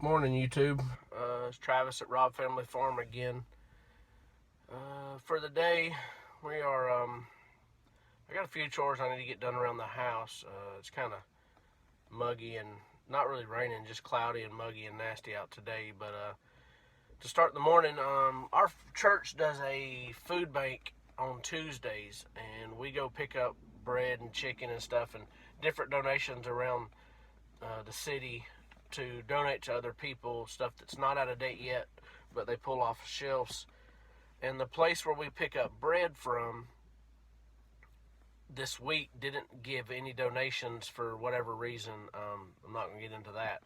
Morning, YouTube. It's Travis at Rob Family Farm again. For the day, we are. I got a few chores I need to get done around the house. It's kind of muggy and not really raining, just cloudy and muggy and nasty out today. But to start the morning, our church does a food bank on Tuesdays, and we go pick up bread and chicken and stuff and different donations around the city to donate to other people, stuff that's not out of date yet, but they pull off shelves. And the place where we pick up bread from this week didn't give any donations for whatever reason. I'm not going to get into that.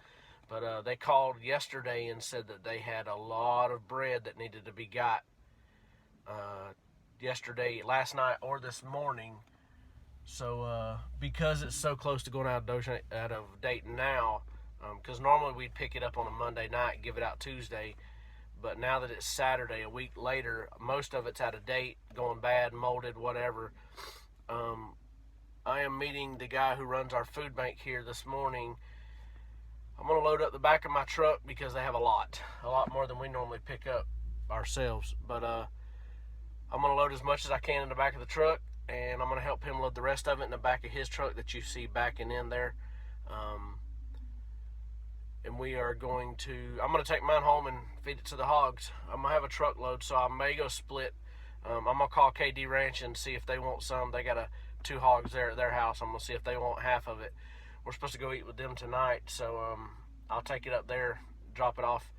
But they called yesterday and said that they had a lot of bread that needed to be got yesterday, last night, or this morning. So because it's so close to going out of date now, because normally we'd pick it up on a Monday night, give it out Tuesday, but now that it's Saturday, a week later, most of it's out of date, going bad, molded, whatever. I am meeting the guy who runs our food bank here this morning. I'm going to load up the back of my truck because they have a lot more than we normally pick up ourselves. But I'm going to load as much as I can in the back of the truck, and I'm going to help him load the rest of it in the back of his truck that you see backing in there. And we are going to, I'm going to take mine home and feed it to the hogs. I'm going to have a truckload, so I may go split. I'm going to call KD Ranch and see if they want some. They got 2 hogs there at their house. I'm going to see if they want half of it. We're supposed to go eat with them tonight, so I'll take it up there, drop it off,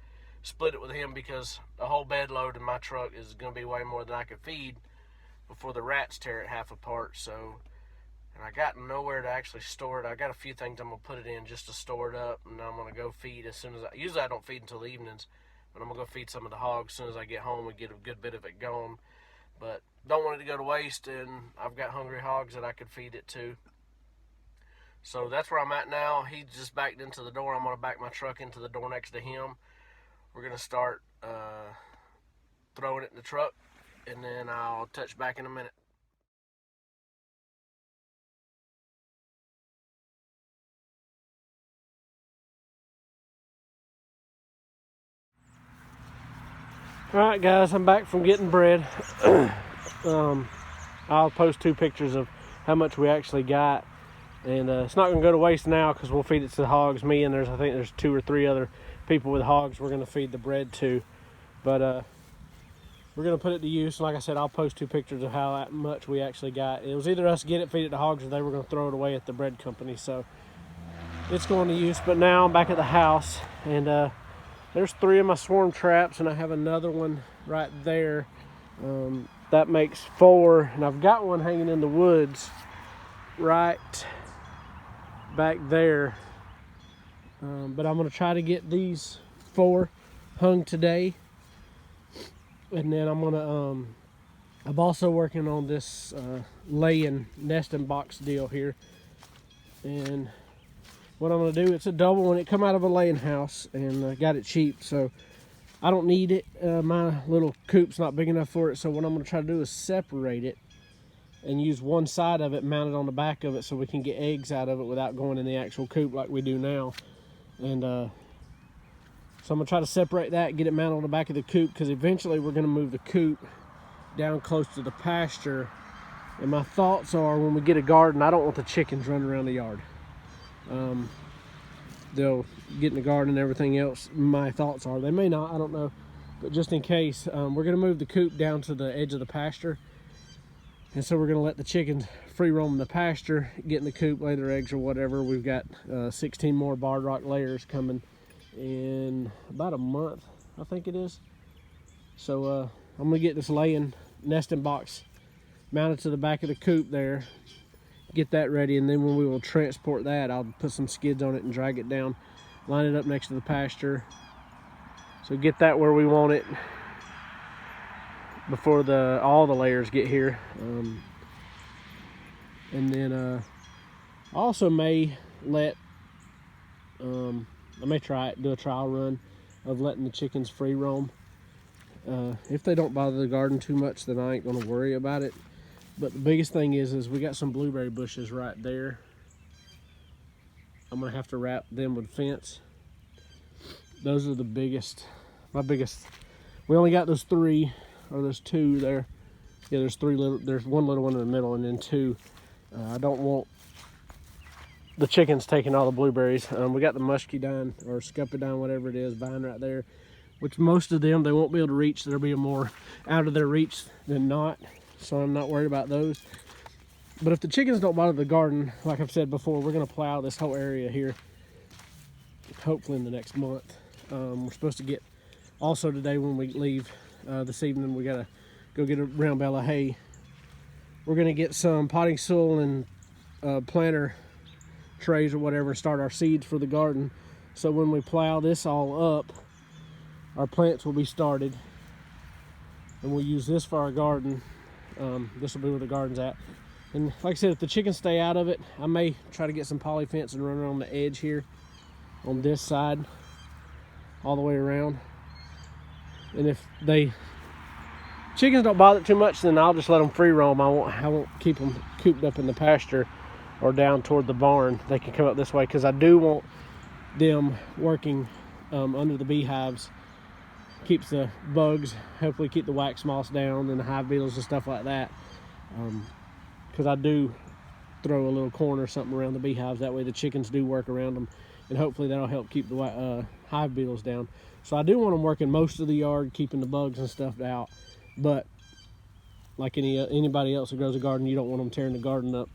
split it with him, because a whole bed load in my truck is going to be way more than I could feed before the rats tear it half apart. So, and I got nowhere to actually store it. I got a few things I'm going to put it in just to store it up, and I'm going to go feed as soon as usually I don't feed until the evenings, but I'm going to go feed some of the hogs as soon as I get home and get a good bit of it gone. But don't want it to go to waste, and I've got hungry hogs that I could feed it to. So that's where I'm at now. He just backed into the door. I'm going to back my truck into the door next to him. We're going to start throwing it in the truck, and then I'll touch back in a minute. Alright guys, I'm back from getting bread. I'll post 2 pictures of how much we actually got. And it's not going to go to waste now because we'll feed it to the hogs. Me and I think there's 2 or 3 other people with hogs we're going to feed the bread to. But we're going to put it to use. Like I said, I'll post 2 pictures of how much we actually got. It was either us get it, feed it to hogs, or they were going to throw it away at the bread company. So it's going to use. But now I'm back at the house, and there's 3 of my swarm traps, and I have another one right there. That makes 4, and I've got one hanging in the woods right back there. But I'm going to try to get these 4 hung today. And then I'm going to, I'm also working on this laying nesting box deal here. And what I'm going to do, it's a double one. It come out of a laying house, and got it cheap, so I don't need it. My little coop's not big enough for it, so what I'm going to try to do is separate it and use one side of it mounted on the back of it so we can get eggs out of it without going in the actual coop like we do now. And so I'm going to try to separate that, get it mounted on the back of the coop, because eventually we're going to move the coop down close to the pasture. And my thoughts are, when we get a garden, I don't want the chickens running around the yard. They'll get in the garden and everything else. My thoughts are, they may not, I don't know. But just in case, we're going to move the coop down to the edge of the pasture. And so we're going to let the chickens free roam in the pasture, get in the coop, lay their eggs or whatever. We've got 16 more barred rock layers coming in about a month, I think it is. So I'm going to get this laying nesting box mounted to the back of the coop there, get that ready, and then when we will transport that, I'll put some skids on it and drag it down, line it up next to the pasture. So get that where we want it before all the layers get here. And then I also may let I may do a trial run of letting the chickens free roam. If they don't bother the garden too much, then I ain't gonna worry about it. But the biggest thing is we got some blueberry bushes right there. I'm gonna have to wrap them with fence. those are the biggest, my biggest. We only got those 3, or those 2 there. Yeah, there's 3 little, there's 1 little one in the middle, and then 2. I don't want the chickens taking all the blueberries. We got the muscadine or scuppidine, whatever it is, vine right there, which most of them they won't be able to reach. There'll be more out of their reach than not, so I'm not worried about those. But if the chickens don't bother the garden, like I've said before, we're gonna plow this whole area here, hopefully in the next month. We're supposed to get, also today when we leave this evening, we gotta go get a round bale of hay. We're gonna get some potting soil and planter trays or whatever and start our seeds for the garden. So when we plow this all up, our plants will be started, and we'll use this for our garden. This will be where the garden's at. And like I said, if the chickens stay out of it, I may try to get some poly fence and run it on the edge here on this side all the way around. And if chickens don't bother too much, then I'll just let them free roam. I won't keep them cooped up in the pasture or down toward the barn. They can come up this way, because I do want them working under the beehives. Keeps the bugs, hopefully keep the wax moths down and the hive beetles and stuff like that. Because I do throw a little corn or something around the beehives. That way the chickens do work around them, and hopefully that'll help keep the hive beetles down. So I do want them working most of the yard, keeping the bugs and stuff out. But like anybody else who grows a garden, you don't want them tearing the garden up.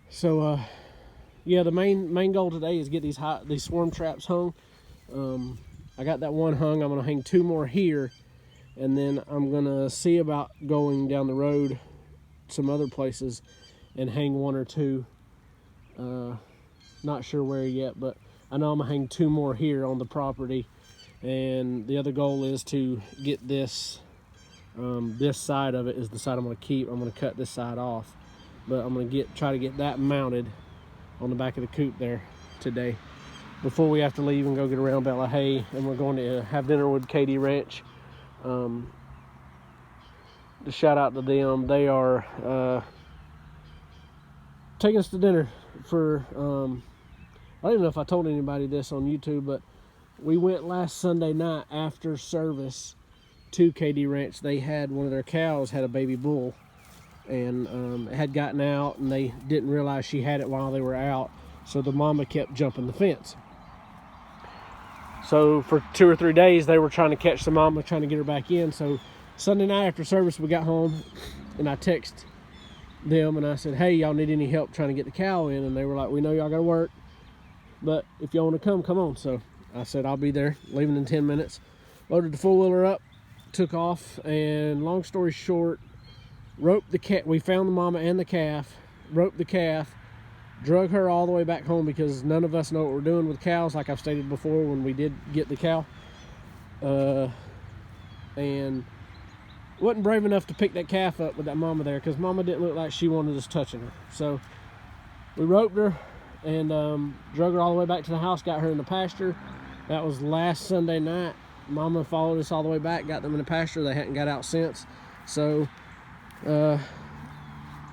So yeah, the main goal today is get these swarm traps hung. I got that one hung. I'm gonna hang 2 more here, and then I'm gonna see about going down the road some other places and hang 1 or 2. Not sure where yet, but I know I'm gonna hang 2 more here on the property. And the other goal is to get this this side of it is the side I'm gonna keep. I'm gonna cut this side off, but I'm gonna try to get that mounted on the back of the coop there today before we have to leave and go get a round bale of hay. And we're going to have dinner with Katie Ranch. To shout out to them, they are taking us to dinner for I don't even know if I told anybody this on YouTube, but we went last Sunday night after service to Katie Ranch. They had one of their cows had a baby bull, and it had gotten out, and they didn't realize she had it while they were out, so the mama kept jumping the fence. So for 2 or 3 days they were trying to catch the mama, trying to get her back in. So Sunday night after service we got home, and I texted them and I said, hey, y'all need any help trying to get the cow in? And they were like, we know y'all gotta work, but if y'all want to come on. So I said I'll be there, leaving in 10 minutes. Loaded the 4-wheeler up, took off, and long story short, roped the cat. We found the mama and the calf, roped the calf, drug her all the way back home, because none of us know what we're doing with cows, like I've stated before when we did get the cow. And wasn't brave enough to pick that calf up with that mama there, because mama didn't look like she wanted us touching her. So we roped her and drug her all the way back to the house, got her in the pasture. That was last Sunday night. Mama followed us all the way back, got them in the pasture. They hadn't got out since. So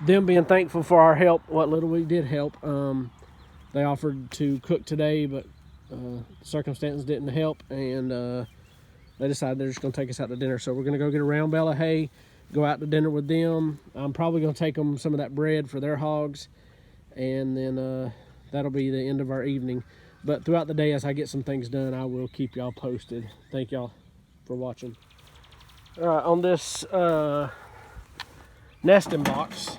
them being thankful for our help, what little we did help, they offered to cook today, but circumstances didn't help, and they decided they're just going to take us out to dinner. So we're going to go get a round bale of hay, go out to dinner with them. I'm probably going to take them some of that bread for their hogs, and then that'll be the end of our evening. But throughout the day, as I get some things done, I will keep y'all posted. Thank y'all for watching. All right, on this nesting box,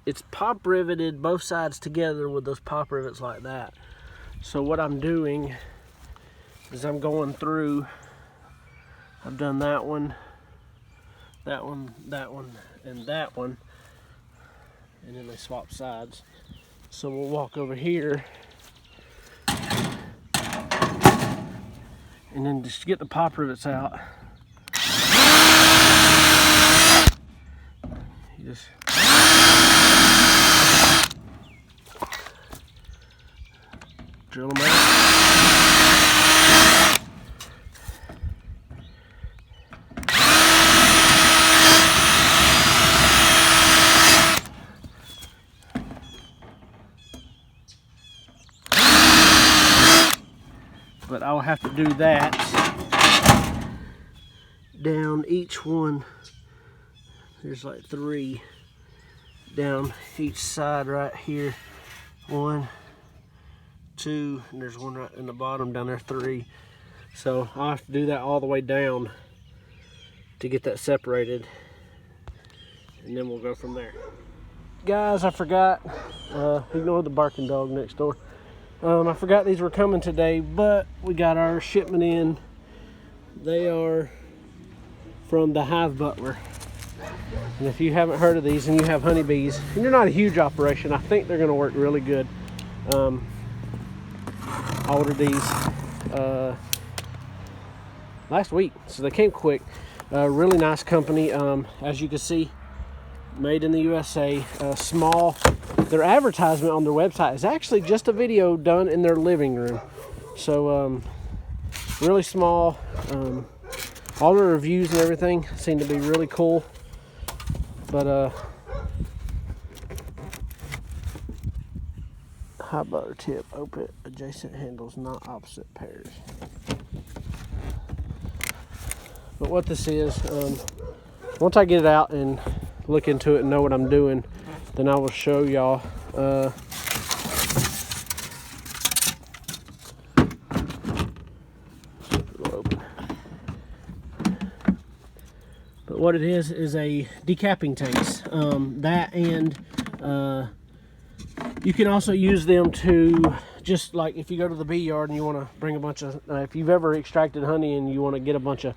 it's pop riveted both sides together with those pop rivets like that. So what I'm doing is I'm going through, I've done that one, that one, that one, and that one, and then they swap sides. So we'll walk over here and then just get the pop rivets out. You just drill them out. but I'll have to do that down each one. There's like 3 down each side right here. 1, 2, and there's one right in the bottom down there, 3. So I'll have to do that all the way down to get that separated, and then we'll go from there. Guys, I forgot, ignore the barking dog next door. I forgot these were coming today, but we got our shipment in. They are from the Hive Butler. And if you haven't heard of these and you have honeybees, and you're not a huge operation, I think they're gonna work really good. I ordered these last week, so they came quick. Really nice company, as you can see, made in the USA. Small. Their advertisement on their website is actually just a video done in their living room. So really small. All the reviews and everything seem to be really cool. But Hive Butler tip, open adjacent handles, not opposite pairs. But what this is, once I get it out and look into it and know what I'm doing, then I will show y'all. But what it is a decapping tanks. That, and you can also use them to, just like if you go to the bee yard and you want to bring a bunch of, if you've ever extracted honey and you want to get a bunch of,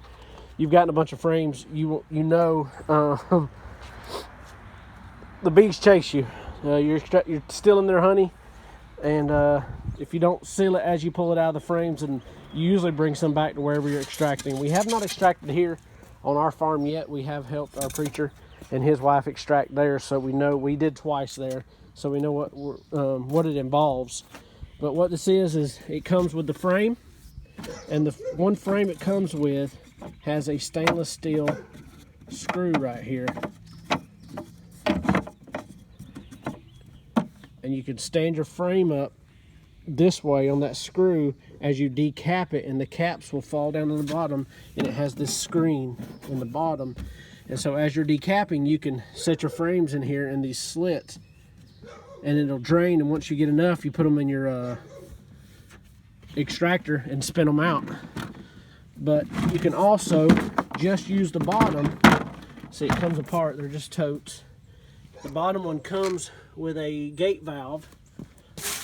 you've gotten a bunch of frames, you know the bees chase you. You're stealing their honey, and if you don't seal it as you pull it out of the frames, and you usually bring some back to wherever you're extracting. We have not extracted here on our farm yet. We have helped our preacher and his wife extract there, so we know, we did twice there, so we know what it involves. But what this is it comes with the frame, and the one frame it comes with has a stainless steel screw right here, and you can stand your frame up this way on that screw as you decap it, and the caps will fall down to the bottom, and it has this screen in the bottom. And so as you're decapping, you can set your frames in here in these slits, and it'll drain, and once you get enough, you put them in your extractor and spin them out. But you can also just use the bottom. See, it comes apart, they're just totes. The bottom one comes with a gate valve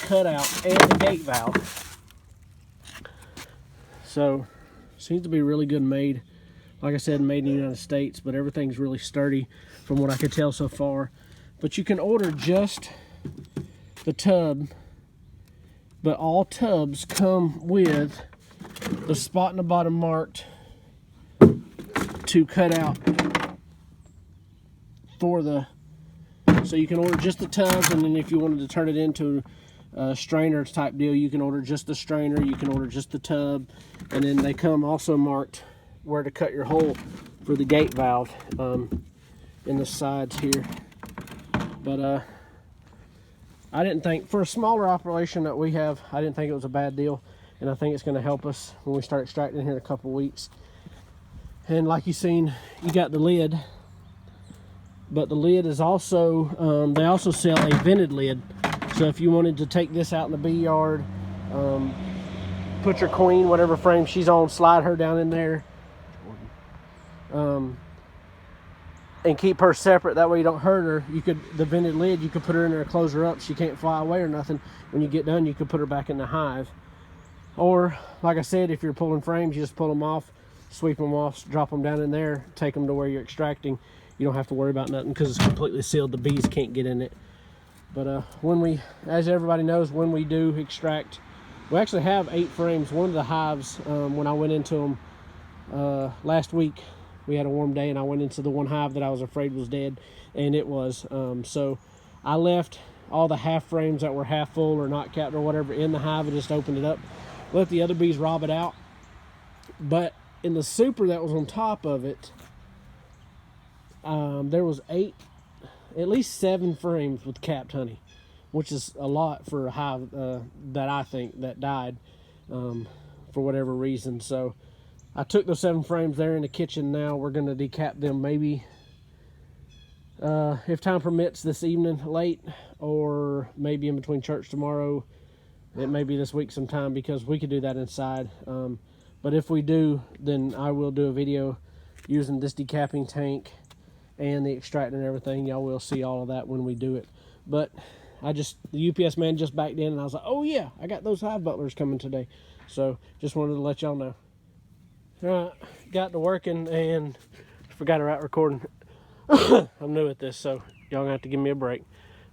cut out and a gate valve. So seems to be really good made. Like I said, made in the United States, but everything's really sturdy from what I could tell so far. But you can order just the tub, but all tubs come with the spot in the bottom marked to cut out for the, so you can order just the tubs, and then if you wanted to turn it into a strainer type deal, you can order just the strainer, you can order just the tub, and then they come also marked where to cut your hole for the gate valve in the sides here. But I didn't think, for a smaller operation that we have, I didn't think it was a bad deal, and I think it's going to help us when we start extracting here in a couple weeks. And like you seen, you got the lid, but the lid is also, they also sell a vented lid. So if you wanted to take this out in the bee yard, put your queen, whatever frame she's on, slide her down in there, and keep her separate, that way you don't hurt her. You could, the vented lid, you could put her in there, close her up, she can't fly away or nothing. When you get done, you could put her back in the hive. Or like I said, if you're pulling frames, you just pull them off, sweep them off, drop them down in there, take them to where you're extracting. You don't have to worry about nothing because it's completely sealed. The bees can't get in it. But when we, as everybody knows, when we do extract, we actually have 8 frames. One of the hives, when I went into them last week, we had a warm day, and I went into the one hive that I was afraid was dead, and it was. So I left all the half frames that were half full or not capped or whatever in the hive, and just opened it up, let the other bees rob it out. But in the super that was on top of it, there was at least 7 frames with capped honey, which is a lot for a hive that I think that died for whatever reason. So I took those 7 frames there in the kitchen. Now we're going to decap them maybe if time permits this evening late, or maybe in between church tomorrow. It may be this week sometime, because we could do that inside. But if we do, then I will do a video using this decapping tank and the extractor and everything. Y'all will see all of that when we do it. But the UPS man just backed in, and I was like, oh yeah, I got those Hive Butlers coming today. So just wanted to let y'all know. All right, got to working and forgot to write recording. I'm new at this, so y'all gonna have to give me a break.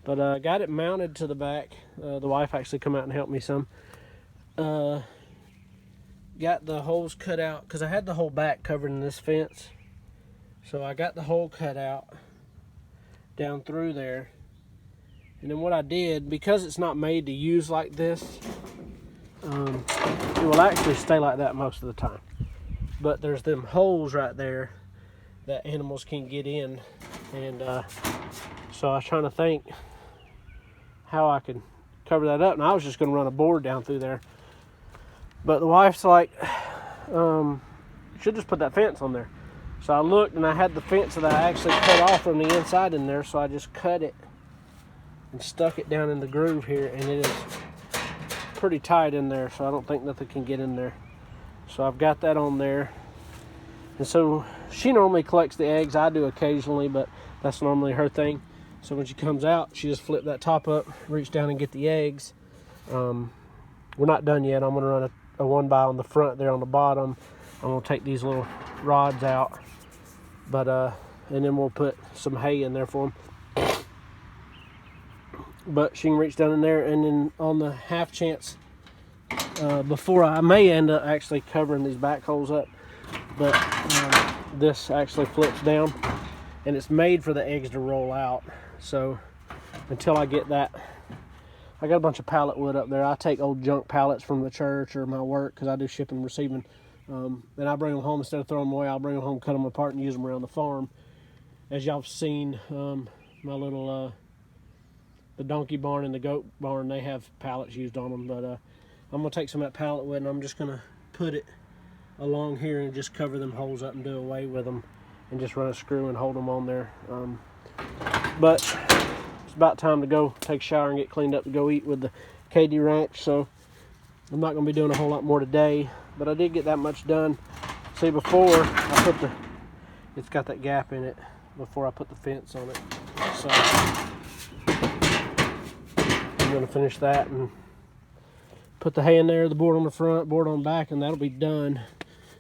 But got it mounted to the back. The wife actually come out and helped me some. Got the holes cut out, because I had the whole back covered in this fence. So I got the hole cut out down through there. And then what I did, because it's not made to use like this, it will actually stay like that most of the time. But there's them holes right there that animals can get in. And so I was trying to think how I could cover that up. And I was just going to run a board down through there. But the wife's like, you should just put that fence on there. So I looked, and I had the fence that I actually cut off from the inside in there. So I just cut it and stuck it down in the groove here. And it is pretty tight in there, so I don't think nothing can get in there. So I've got that on there. And so she normally collects the eggs. I do occasionally, but that's normally her thing. So when she comes out, she just flip that top up, reach down and get the eggs. We're not done yet. I'm going to run a 1x on the front there on the bottom. I'm going to take these little rods out. But and then we'll put some hay in there for them. But she can reach down in there, and then on the half chance, before I may end up actually covering these back holes up, but this actually flips down, and it's made for the eggs to roll out. So until I get that, I got a bunch of pallet wood up there. I take old junk pallets from the church or my work, because I do shipping and receiving, and I bring them home. Instead of throwing them away, I'll bring them home, cut them apart, and use them around the farm. As y'all have seen, my little the donkey barn and the goat barn, they have pallets used on them. But I'm going to take some of that pallet wood, and I'm just going to put it along here and just cover them holes up and do away with them, and just run a screw and hold them on there. But it's about time to go take a shower and get cleaned up to go eat with the KD Ranch. So I'm not going to be doing a whole lot more today, but I did get that much done. See, before I put it's got that gap in it before I put the fence on it. So I'm going to finish that and put the hay in there, the board on the front, board on the back, and that'll be done.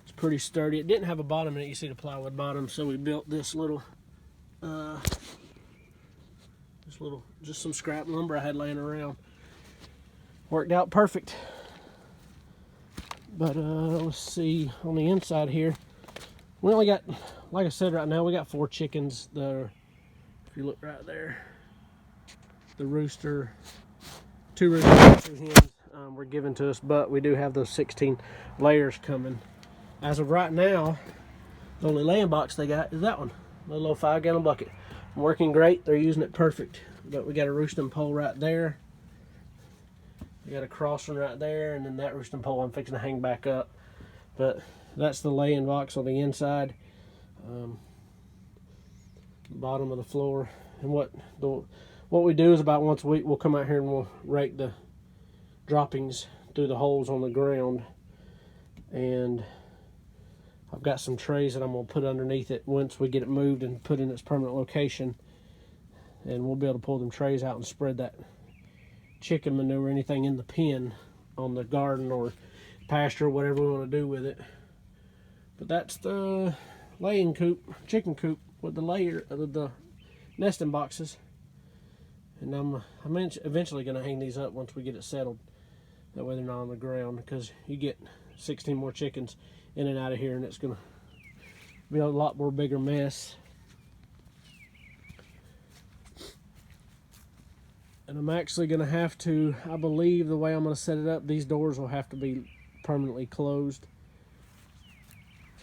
It's pretty sturdy. It didn't have a bottom in it. You see the plywood bottom, so we built this little just some scrap lumber I had laying around. Worked out perfect. But let's see, on the inside here, we only got, like I said, right now we got 4 chickens. If you look right there, the rooster, 2 roosters, hens were given to us, but we do have those 16 layers coming. As of right now, the only laying box they got is that one, the little 5-gallon bucket. Working great. They're using it perfect. But we got a roosting pole right there. We got a cross one right there, and then that roosting pole I'm fixing to hang back up. But that's the laying box on the inside, bottom of the floor. And what we do is about once a week we'll come out here and we'll rake the droppings through the holes on the ground. And I've got some trays that I'm going to put underneath it once we get it moved and put in its permanent location. And we'll be able to pull them trays out and spread that chicken manure, anything in the pen, on the garden or pasture, or whatever we want to do with it. But that's the laying coop, chicken coop, with the nesting boxes. And I'm eventually going to hang these up once we get it settled. That way they're not on the ground, because you get 16 more chickens in and out of here, and it's going to be a lot more bigger mess. And I'm actually going to have to, I believe the way I'm going to set it up, these doors will have to be permanently closed.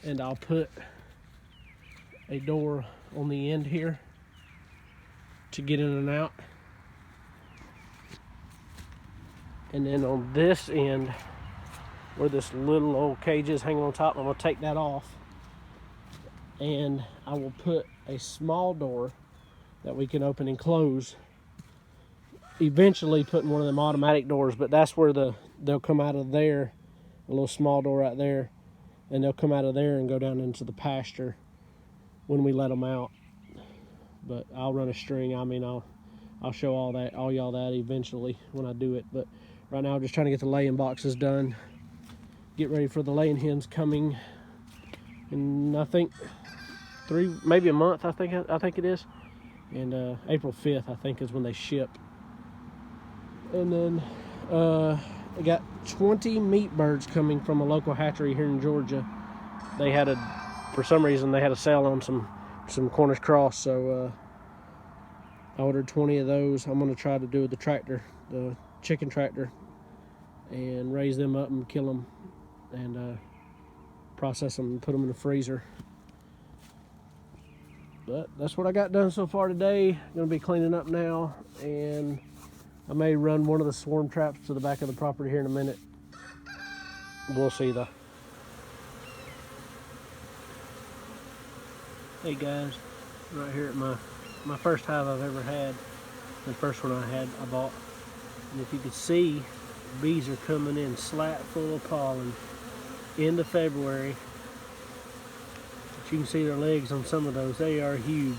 And I'll put a door on the end here to get in and out. And then on this end, where this little old cage is hanging on top. I'm going to take that off, and I will put a small door that we can open and close, eventually putting one of them automatic doors, but that's where they'll come out of there, a little small door right there, and they'll come out of there and go down into the pasture when we let them out. But I'll run a string. I mean, I'll show all y'all that eventually when I do it. But right now, I'm just trying to get the laying boxes done, get ready for the laying hens coming in, I think maybe a month. I think it is, and April 5th I think is when they ship. And then I got 20 meat birds coming from a local hatchery here in Georgia. They had for some reason they had a sale on some Cornish cross, so I ordered 20 of those. I'm going to try to do the chicken tractor, and raise them up and kill them, and process them and put them in the freezer. But that's what I got done so far today. I'm going to be cleaning up now, and I may run one of the swarm traps to the back of the property here in a minute. We'll see though. Hey guys, right here at my first hive I've ever had. The first one I bought. And if you could see, bees are coming in slat full of pollen into February. But you can see their legs on some of those. They are huge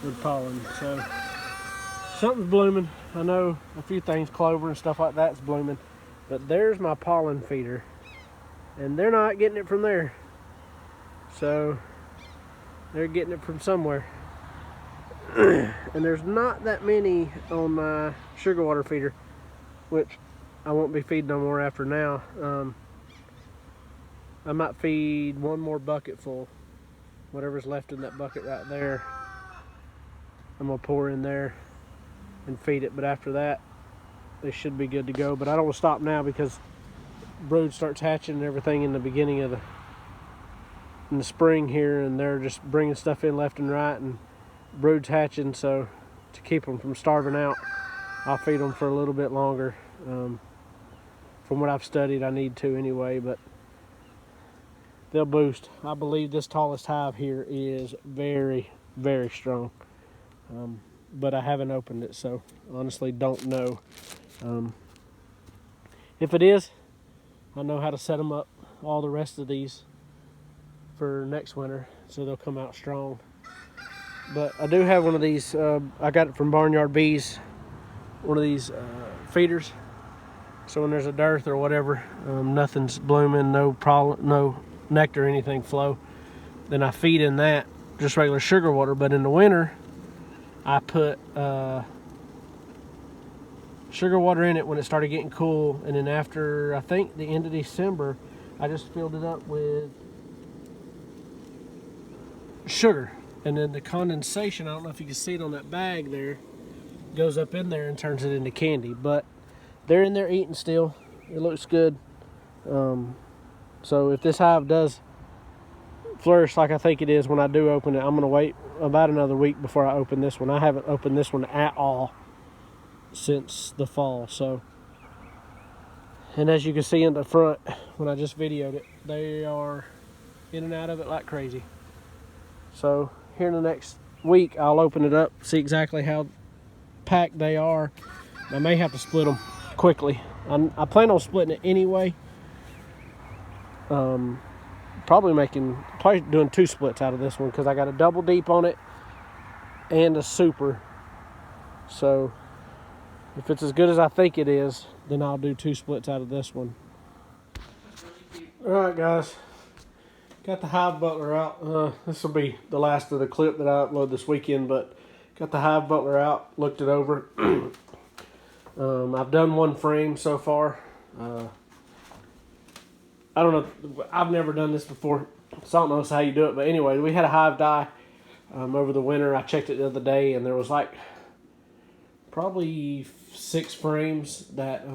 with pollen. So something's blooming. I know a few things, clover and stuff like that's blooming. But there's my pollen feeder. And they're not getting it from there. So they're getting it from somewhere. And there's not that many on my sugar water feeder, which I won't be feeding no more after now. I might feed one more bucket full. Whatever's left in that bucket right there, I'm gonna pour in there and feed it. But after that, they should be good to go. But I don't want to stop now because brood starts hatching and everything in the beginning of in the spring here, and they're just bringing stuff in left and right, and brood's hatching. So to keep them from starving out, I'll feed them for a little bit longer. From what I've studied, I need to anyway, but they'll boost. I believe this tallest hive here is very, very strong. But I haven't opened it, so honestly don't know. If it is, I know how to set them up, all the rest of these, for next winter, so they'll come out strong. But I do have one of these, I got it from Barnyard Bees, one of these feeders. So when there's a dearth or whatever, nothing's blooming, no nectar or anything flow, then I feed in that, just regular sugar water. But in the winter, I put sugar water in it when it started getting cool, and then after, I think, the end of December, I just filled it up with sugar. And then the condensation, I don't know if you can see it on that bag there, goes up in there and turns it into candy. But they're in there eating still. It looks good. So if this hive does flourish like I think it is when I do open it, I'm going to wait about another week before I open this one. I haven't opened this one at all since the fall. So, and as you can see in the front, when I just videoed it, they are in and out of it like crazy. So here in the next week, I'll open it up, see exactly how packed they are. I may have to split them quickly. I plan on splitting it anyway. Probably doing 2 splits out of this one, because I got a double deep on it and a super. So if it's as good as I think it is, then I'll do 2 splits out of this one. All right, guys. Got the Hive Butler out. This will be the last of the clip that I upload this weekend, but got the Hive Butler out, looked it over. I've done 1 frame so far. I don't know, I've never done this before, so I don't know how you do it. But anyway, we had a hive die over the winter. I checked it the other day, and there was like probably 6 frames that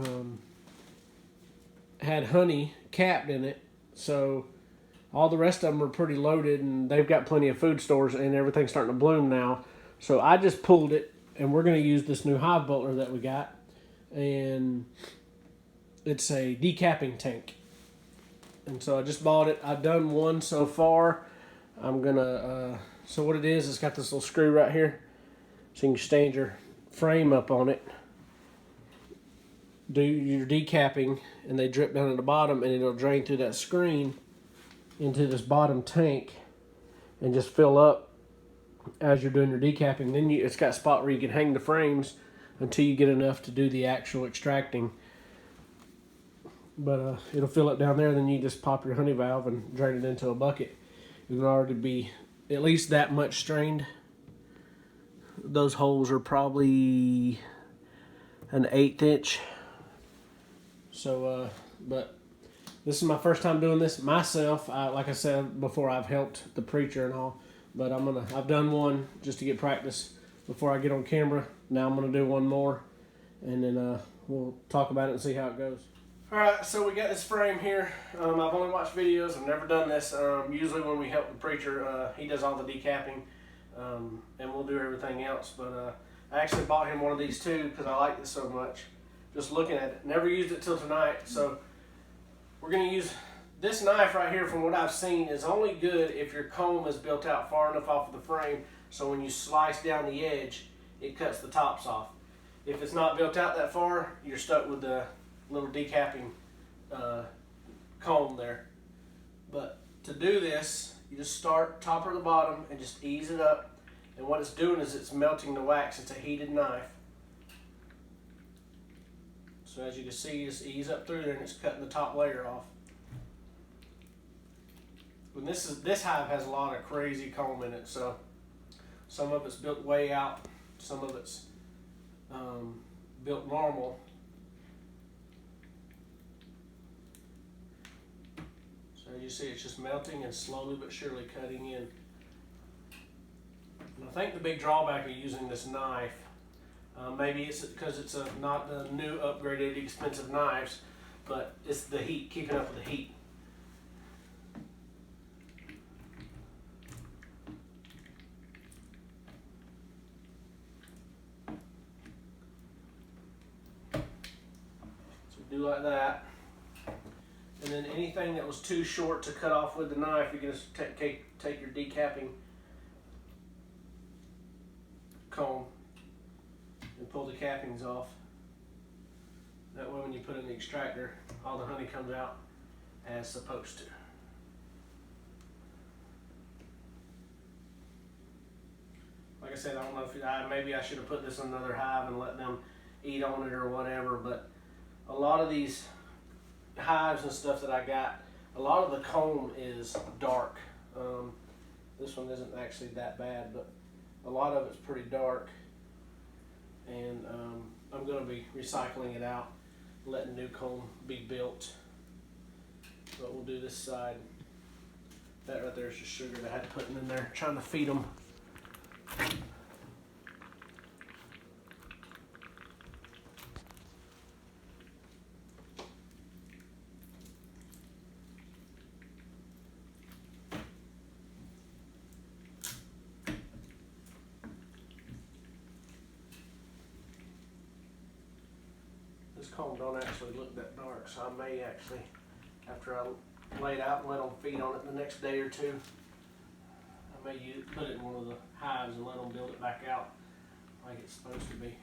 had honey capped in it. So all the rest of them are pretty loaded, and they've got plenty of food stores, and everything's starting to bloom now. So I just pulled it, and we're going to use this new Hive Butler that we got. And it's a decapping tank. And so I just bought it. I've done one so far. I'm gonna, so what it is, it's got this little screw right here. So you can stand your frame up on it, do your decapping, and they drip down at the bottom, and it'll drain through that screen into this bottom tank and just fill up as you're doing your decapping. Then it's got a spot where you can hang the frames until you get enough to do the actual extracting. But it'll fill up down there, then you just pop your honey valve and drain it into a bucket. It can already be at least that much strained. Those holes are probably an 1/8 inch. So, but this is my first time doing this myself. Like I said before, I've helped the preacher and all, but I've done one just to get practice before I get on camera. Now I'm gonna do one more, and then we'll talk about it and see how it goes. All right, so we got this frame here. I've only watched videos. I've never done this. Usually when we help the preacher, he does all the decapping, and we'll do everything else. But I actually bought him one of these too because I like this so much. Just looking at it. Never used it till tonight. So we're going to use this knife right here. From what I've seen, is only good if your comb is built out far enough off of the frame so when you slice down the edge, it cuts the tops off. If it's not built out that far, you're stuck with the little decapping comb there. But to do this, you just start top or the bottom and just ease it up. And what it's doing is it's melting the wax. It's a heated knife. So as you can see, just ease up through there and it's cutting the top layer off. And this hive has a lot of crazy comb in it, so some of it's built way out, some of it's built normal. So as you see, it's just melting and slowly but surely cutting in. And I think the big drawback of using this knife, maybe it's because it's not the new upgraded expensive knives, but it's the heat, keeping up with the heat. So do like that. And then anything that was too short to cut off with the knife, you can just take your decapping comb and pull the cappings off. That way when you put in the extractor, all the honey comes out as supposed to. Like I said, I don't know if maybe I should have put this in another hive and let them eat on it or whatever, but a lot of these hives and stuff that I got, a lot of the comb is dark. This one isn't actually that bad, but a lot of it's pretty dark. And I'm going to be recycling it out, letting new comb be built. But we'll do this side. That right there is just sugar that I had putting in there, trying to feed them. This comb don't actually look that dark, so I may actually, after I lay it out and let them feed on it the next day or two, I may put it in one of the hives and let them build it back out like it's supposed to be.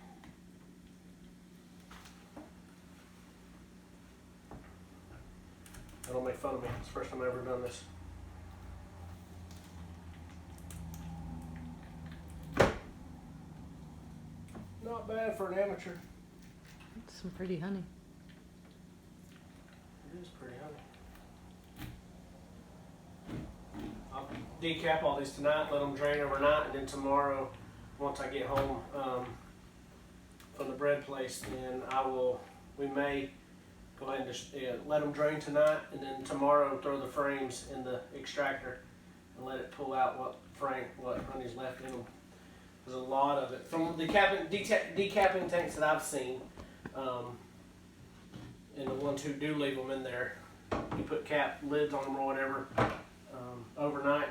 Don't make fun of me. It's the first time I've ever done this. Not bad for an amateur. That's some pretty honey. It is pretty honey. I'll decap all these tonight, let them drain overnight, and then tomorrow, once I get home from the bread place, then we may go ahead and just let them drain tonight, and then tomorrow throw the frames in the extractor and let it pull out what honey's left in them. There's a lot of it. From the decapping tanks that I've seen, and the ones who do leave them in there, you put cap lids on them or whatever overnight,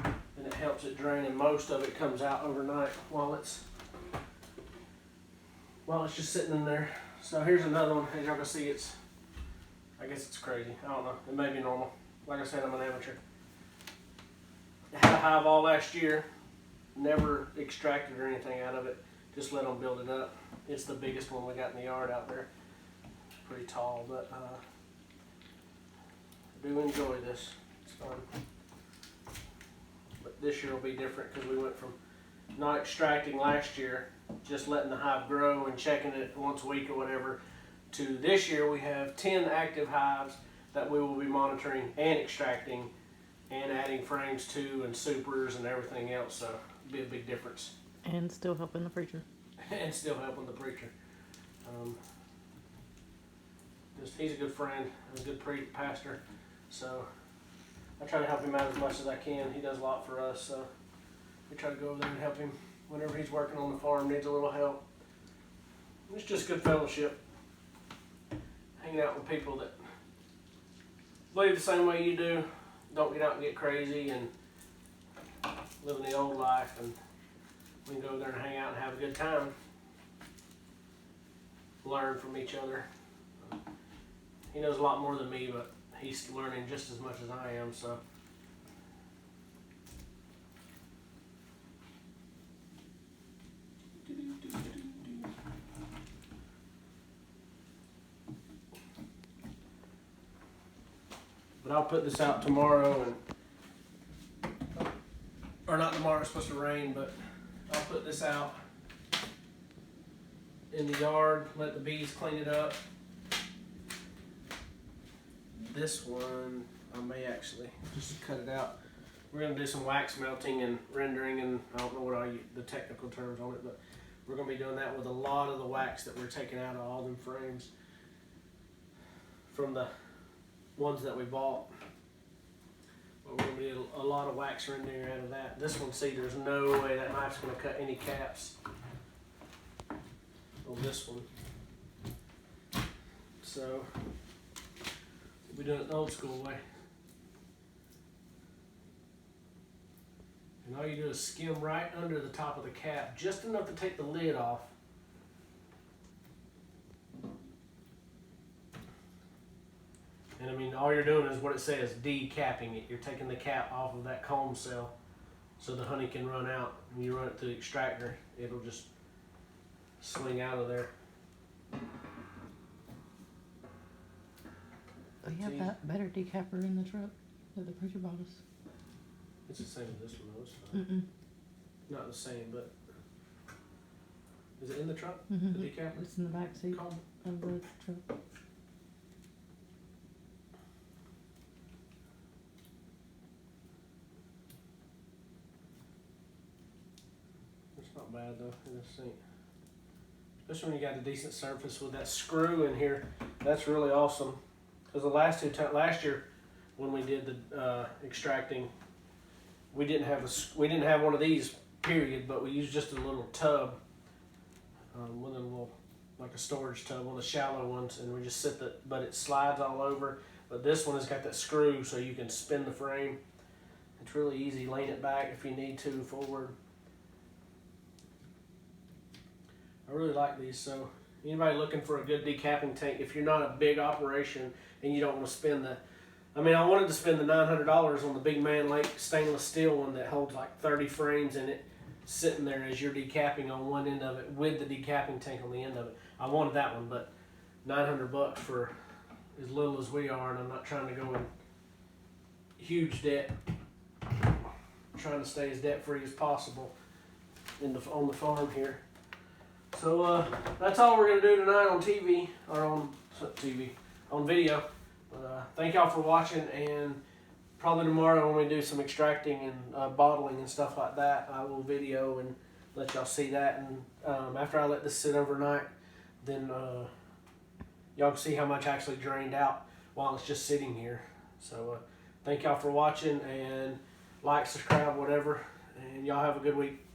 and it helps it drain, and most of it comes out overnight while it's just sitting in there. So here's another one. As y'all can see, I guess it's crazy. I don't know. It may be normal. Like I said, I'm an amateur. Had a hive all last year. Never extracted or anything out of it. Just let them build it up. It's the biggest one we got in the yard out there. Pretty tall, but I do enjoy this. It's fun. But this year will be different because we went from not extracting last year, just letting the hive grow and checking it once a week or whatever, to this year we have 10 active hives that we will be monitoring and extracting and adding frames to and supers and everything else. So it'll be a big difference. And still helping the preacher. And still helping the preacher. He's a good friend, a good pastor, so I try to help him out as much as I can. He does a lot for us, so we try to go over there and help him whenever he's working on the farm, needs a little help. It's just good fellowship, hanging out with people that believe the same way you do, don't get out and get crazy, and living the old life, and we can go there and hang out and have a good time, learn from each other. He knows a lot more than me, but he's learning just as much as I am, so. But I'll put this out tomorrow, or not tomorrow, it's supposed to rain, but I'll put this out in the yard, let the bees clean it up. This one, I may actually just cut it out. We're going to do some wax melting and rendering, and I don't know what the technical terms on it, but we're going to be doing that with a lot of the wax that we're taking out of all them frames from the ones that we bought. But we're going to do a lot of wax rendering out of that. This one, see, there's no way that knife's going to cut any caps on this one. So we're doing it the old school way. And all you do is skim right under the top of the cap, just enough to take the lid off. And I mean, all you're doing is what it says, decapping it. You're taking the cap off of that comb cell so the honey can run out. When you run it through the extractor, it'll just swing out of there. We have that better decapper in the truck that the preacher bought us. It's the same as this one, though. It's Mm-mm. not the same, but is it in the truck? Mm-hmm. The decapper? It's in the back seat Comb? of the truck. It's not bad though in this sink. Especially when you got a decent surface with that screw in here. That's really awesome. Because the last year when we did the extracting, we didn't have one of these, period, but we used just a little tub, one of them little, like a storage tub, one of the shallow ones, and we just but it slides all over. But this one has got that screw so you can spin the frame. It's really easy. Lean it back if you need to forward. I really like these. So anybody looking for a good decapping tank, if you're not a big operation and you don't want to spend I wanted to spend the $900 on the Big Man Lake stainless steel one that holds like 30 frames in it, sitting there as you're decapping on one end of it with the decapping tank on the end of it. I wanted that one, but $900 for as little as we are, and I'm not trying to go in huge debt. I'm trying to stay as debt free as possible on the farm here. So that's all we're gonna do tonight on TV, or on video. Thank y'all for watching, and probably tomorrow when we do some extracting and bottling and stuff like that, I will video and let y'all see that. And after I let this sit overnight, then y'all can see how much actually drained out while it's just sitting here. So thank y'all for watching, and like, subscribe, whatever, and y'all have a good week.